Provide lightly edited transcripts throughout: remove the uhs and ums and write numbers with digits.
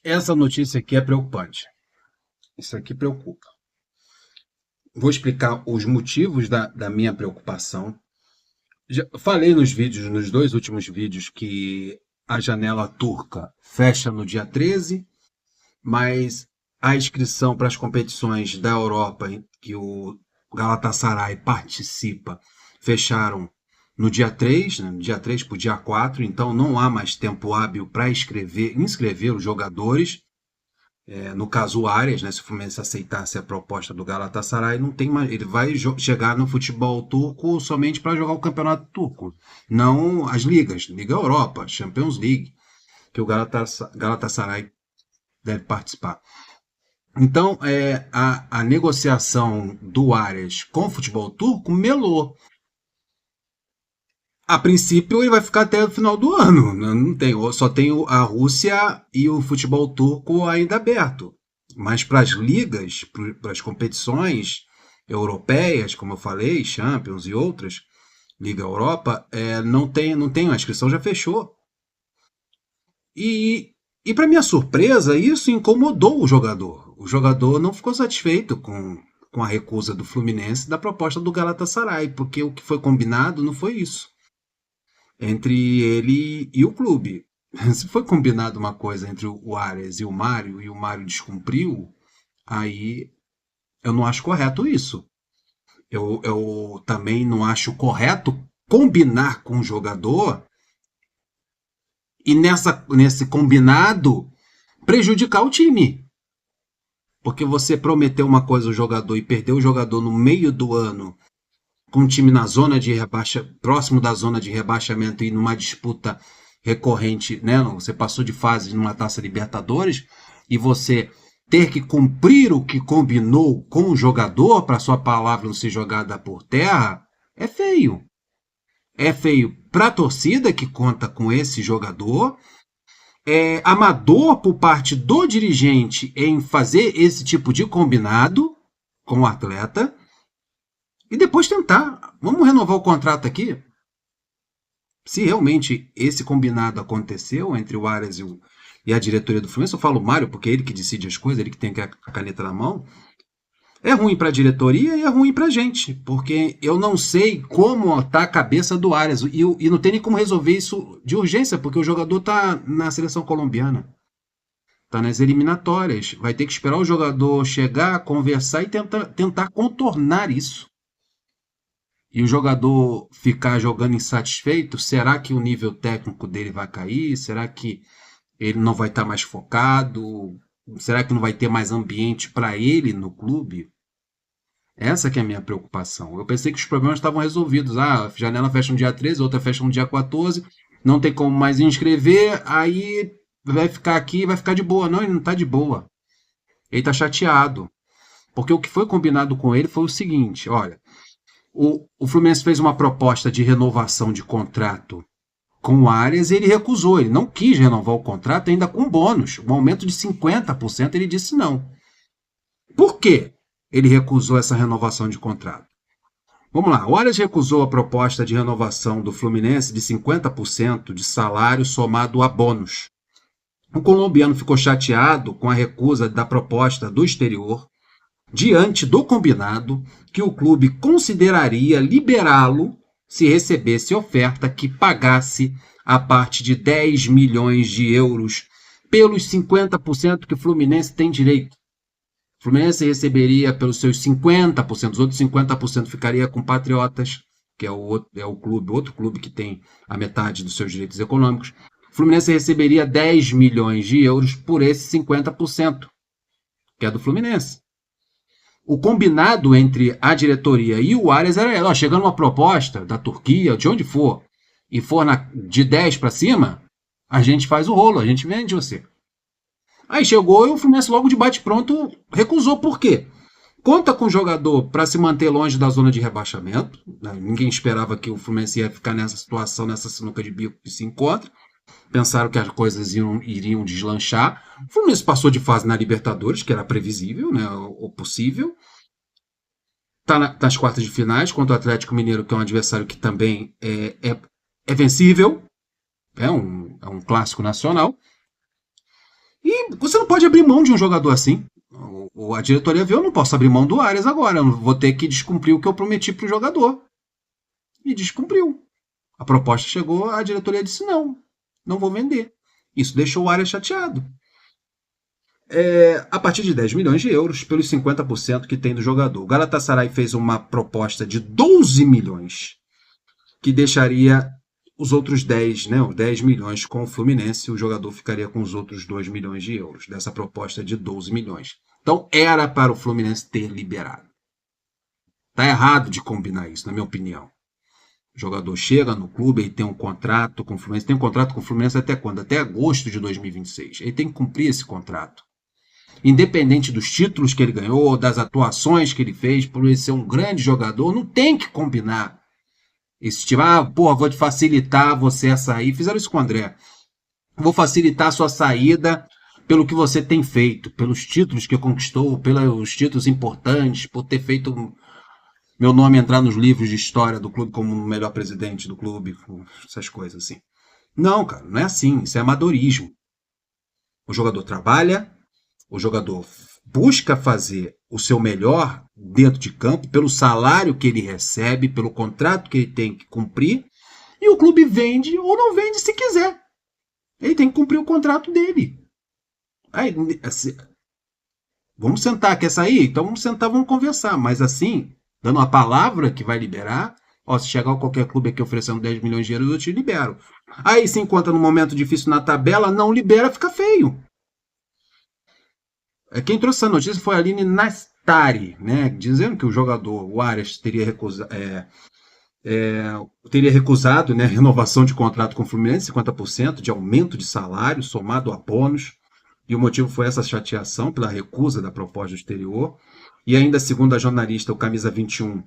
Essa notícia aqui é preocupante. Isso aqui preocupa. Vou explicar os motivos da minha preocupação. Já falei nos vídeos, nos dois últimos vídeos, que a janela turca fecha no dia 13, mas a inscrição para as competições da Europa, em que o Galatasaray participa, fecharam no dia 3, né, no dia 3 para o dia 4, então não há mais tempo hábil para inscrever os jogadores. No caso, o Arias, né, se o Fluminense aceitasse a proposta do Galatasaray, não tem mais, ele vai chegar no futebol turco somente para jogar o campeonato turco, não as ligas, Liga Europa, Champions League, que o Galatasaray deve participar. Então, a negociação do Arias com o futebol turco melou. A princípio, ele vai ficar até o final do ano. Não tem, só tem a Rússia e o futebol turco ainda aberto. Mas para as ligas, para as competições europeias, como eu falei, Champions e outras, Liga Europa, não tem, a inscrição já fechou. E para minha surpresa, isso incomodou o jogador. O jogador não ficou satisfeito com a recusa do Fluminense da proposta do Galatasaray, porque o que foi combinado não foi isso entre ele e o clube. Se foi combinado uma coisa entre o Arias e o Mário descumpriu, aí eu não acho correto isso. Eu também não acho correto combinar com o jogador e nesse combinado prejudicar o time. Porque você prometeu uma coisa ao jogador e perdeu o jogador no meio do ano com um time na zona de próximo da zona de rebaixamento e numa disputa recorrente, né? Você passou de fase numa Taça Libertadores e você ter que cumprir o que combinou com o jogador para sua palavra não ser jogada por terra, é feio. É feio para a torcida que conta com esse jogador, é amador por parte do dirigente em fazer esse tipo de combinado com o atleta, e depois tentar. Vamos renovar o contrato aqui? Se realmente esse combinado aconteceu entre o Arias e a diretoria do Fluminense, eu falo o Mário, porque é ele que decide as coisas, ele que tem a caneta na mão. É ruim para a diretoria e é ruim para a gente, porque eu não sei como está a cabeça do Arias e não tem nem como resolver isso de urgência, porque o jogador está na seleção colombiana. Está nas eliminatórias. Vai ter que esperar o jogador chegar, conversar e tentar contornar isso. E o jogador ficar jogando insatisfeito, será que o nível técnico dele vai cair? Será que ele não vai estar mais focado? Será que não vai ter mais ambiente para ele no clube? Essa que é a minha preocupação. Eu pensei que os problemas estavam resolvidos. A janela fecha no dia 13, outra fecha no dia 14, não tem como mais inscrever, aí vai ficar aqui, vai ficar de boa. Não, ele não está de boa. Ele está chateado. Porque o que foi combinado com ele foi o seguinte, olha, o Fluminense fez uma proposta de renovação de contrato com o Arias e ele recusou. Ele não quis renovar o contrato ainda com bônus. Um aumento de 50%, ele disse não. Por quê ele recusou essa renovação de contrato? Vamos lá. O Arias recusou a proposta de renovação do Fluminense de 50% de salário somado a bônus. O colombiano ficou chateado com a recusa da proposta do exterior, diante do combinado que o clube consideraria liberá-lo se recebesse oferta que pagasse a parte de 10 milhões de euros pelos 50% que o Fluminense tem direito. O Fluminense receberia pelos seus 50%, os outros 50% ficaria com Patriotas, que é o clube, outro clube que tem a metade dos seus direitos econômicos. O Fluminense receberia 10 milhões de euros por esses 50%, que é do Fluminense. O combinado entre a diretoria e o Arias era, chegando uma proposta da Turquia, de onde for, e for de 10 para cima, a gente faz o rolo, a gente vende você. Aí chegou e o Fluminense logo de bate-pronto recusou. Por quê? Conta com o jogador para se manter longe da zona de rebaixamento. Ninguém esperava que o Fluminense ia ficar nessa situação, nessa sinuca de bico que se encontra. Pensaram que as coisas iriam deslanchar. O Fluminense passou de fase na Libertadores, que era previsível, né, ou possível. Está nas quartas de finais contra o Atlético Mineiro, que é um adversário que também é vencível. É um clássico nacional. E você não pode abrir mão de um jogador assim. A diretoria viu, eu não posso abrir mão do Arias agora, eu vou ter que descumprir o que eu prometi para o jogador. E descumpriu. A proposta chegou, a diretoria disse não, não vou vender. Isso deixou o Arias chateado. A partir de 10 milhões de euros, pelos 50% que tem do jogador. O Galatasaray fez uma proposta de 12 milhões, que deixaria os outros 10, né, os 10 milhões com o Fluminense, o jogador ficaria com os outros 2 milhões de euros, dessa proposta de 12 milhões. Então era para o Fluminense ter liberado. Está errado de combinar isso, na minha opinião. O jogador chega no clube e tem um contrato com o Fluminense. Tem um contrato com o Fluminense até quando? Até agosto de 2026. Ele tem que cumprir esse contrato. Independente dos títulos que ele ganhou, das atuações que ele fez, por ele ser um grande jogador, não tem que combinar. Esse tipo, vou te facilitar você a sair. Fizeram isso com o André. Vou facilitar a sua saída pelo que você tem feito, pelos títulos que conquistou, pelos títulos importantes, por ter feito meu nome entrar nos livros de história do clube como o melhor presidente do clube, essas coisas assim. Não, cara, não é assim. Isso é amadorismo. O jogador trabalha, o jogador busca fazer o seu melhor dentro de campo, pelo salário que ele recebe, pelo contrato que ele tem que cumprir, e o clube vende ou não vende se quiser. Ele tem que cumprir o contrato dele. Aí, assim, vamos sentar, quer sair? Então vamos sentar, vamos conversar. Mas assim, dando a palavra que vai liberar, se chegar qualquer clube aqui oferecendo 10 milhões de euros, eu te libero. Aí se encontra num momento difícil na tabela, não libera, fica feio. Quem trouxe essa notícia foi a Aline Nastari, né, dizendo que o jogador, o Arias, teria recusado, né, renovação de contrato com o Fluminense, 50% de aumento de salário somado a bônus, e o motivo foi essa chateação pela recusa da proposta do exterior. E ainda, segundo a jornalista, o Camisa 21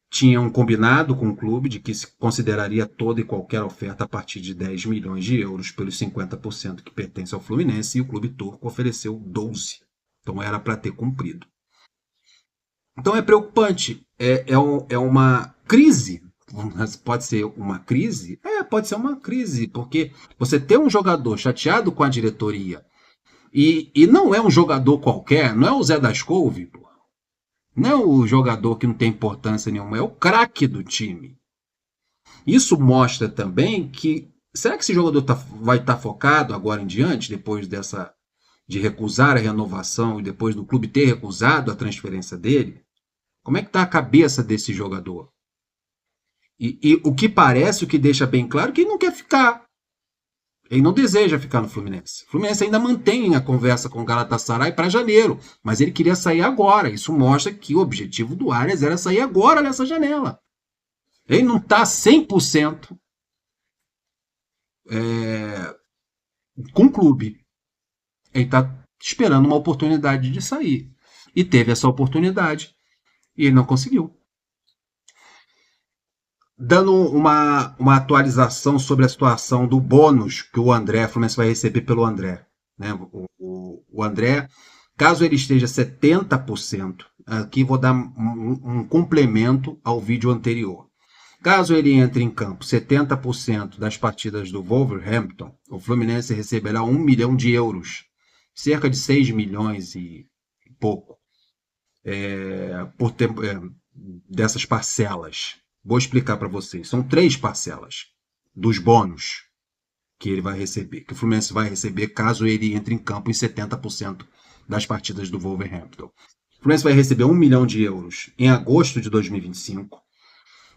tinha um combinado com o clube de que se consideraria toda e qualquer oferta a partir de 10 milhões de euros pelos 50% que pertence ao Fluminense, e o clube turco ofereceu 12. Então era para ter cumprido. Então é preocupante. É uma crise. Pode ser uma crise? Pode ser uma crise, porque você tem um jogador chateado com a diretoria e não é um jogador qualquer, não é o Zé das Couve, pô. Não é o jogador que não tem importância nenhuma, é o craque do time. Isso mostra também que, será que esse jogador vai estar focado agora em diante, depois de recusar a renovação e depois do clube ter recusado a transferência dele? Como é que está a cabeça desse jogador? E o que parece, o que deixa bem claro, que ele não quer ficar. Ele não deseja ficar no Fluminense. O Fluminense ainda mantém a conversa com o Galatasaray para janeiro, mas ele queria sair agora. Isso mostra que o objetivo do Arias era sair agora nessa janela. Ele não está 100% com o clube. Ele está esperando uma oportunidade de sair. E teve essa oportunidade e ele não conseguiu. Dando uma atualização sobre a situação do bônus que o Fluminense vai receber pelo André. Né? O André, caso ele esteja 70%, aqui vou dar um complemento ao vídeo anterior. Caso ele entre em campo 70% das partidas do Wolverhampton, o Fluminense receberá 1 milhão de euros, cerca de 6 milhões e pouco, por tempo, dessas parcelas. Vou explicar para vocês. São 3 parcelas dos bônus que ele vai receber, que o Fluminense vai receber caso ele entre em campo em 70% das partidas do Wolverhampton. O Fluminense vai receber 1 milhão de euros em agosto de 2025,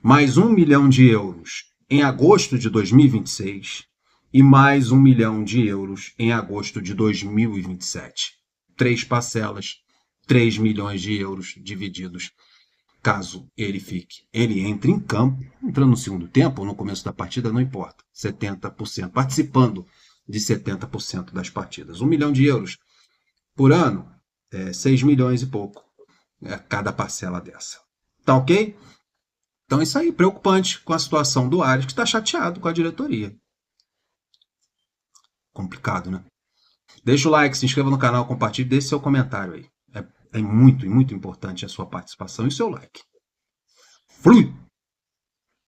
mais 1 milhão de euros em agosto de 2026 e mais 1 milhão de euros em agosto de 2027. 3 parcelas, 3 milhões de euros divididos. Caso ele entre em campo, entrando no segundo tempo ou no começo da partida, não importa, 70%, participando de 70% das partidas. 1 milhão de euros por ano, 6 milhões e pouco, cada parcela dessa. Tá ok? Então é isso aí, preocupante com a situação do Arias, que está chateado com a diretoria. Complicado, né? Deixa o like, se inscreva no canal, compartilhe, deixe seu comentário aí. É muito, muito importante a sua participação e o seu like. Flui!